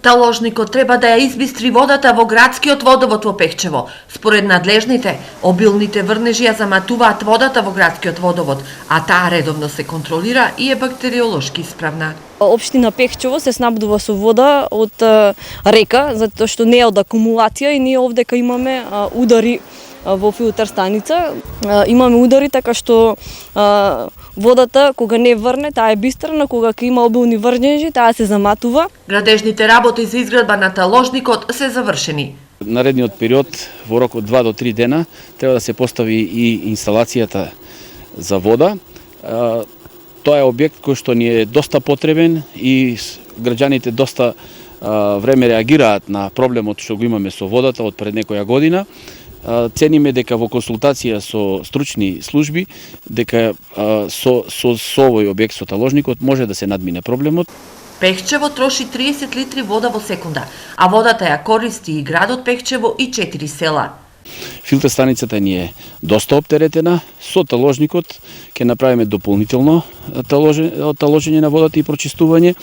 Таложникот треба да ја избистри водата во градскиот водовод во Пехчево. Според надлежните, обилните врнежи ја заматуваат водата во градскиот водовод, а таа редовно се контролира и е бактериолошки исправна. Општина Пехчево се снабдува со вода од река, затоа што не е од акумулација и ние овдека имаме удари во филтер станица. Имаме удари така што водата кога не врне, таа е бистрана, кога има обилни врнежи, таа се заматува. Градежните работи за изградба на таложникот се завршени. Наредниот период, во рок од 2 до 3 дена, треба да се постави и инсталацијата за вода. Тоа е објект кој што ни е доста потребен и граѓаните доста време реагираат на проблемот што го имаме со водата од пред некоја година. Цениме дека во консултација со стручни служби, дека со овој објект со таложникот може да се надмине проблемот. Пехчево троши 30 литри вода во секунда, а водата ја користи и градот Пехчево и 4 села. Филтер станицата ни е доста оптеретена, со таложникот ќе направиме дополнително таложење на водата и прочистување.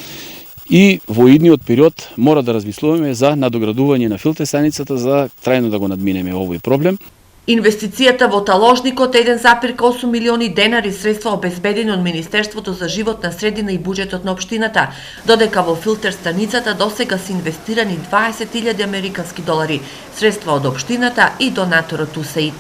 И во идниот период мора да размислуваме за надоградување на филтер станицата за трајно да го надминеме овој проблем. Инвестицијата во таложникот е 1,8 милиони денари средства обезбедени од Министерството за животна средина и буџетот на општината, додека во филтер станицата досега се инвестирани 20.000 американски долари, средства од општината и донаторот USAID.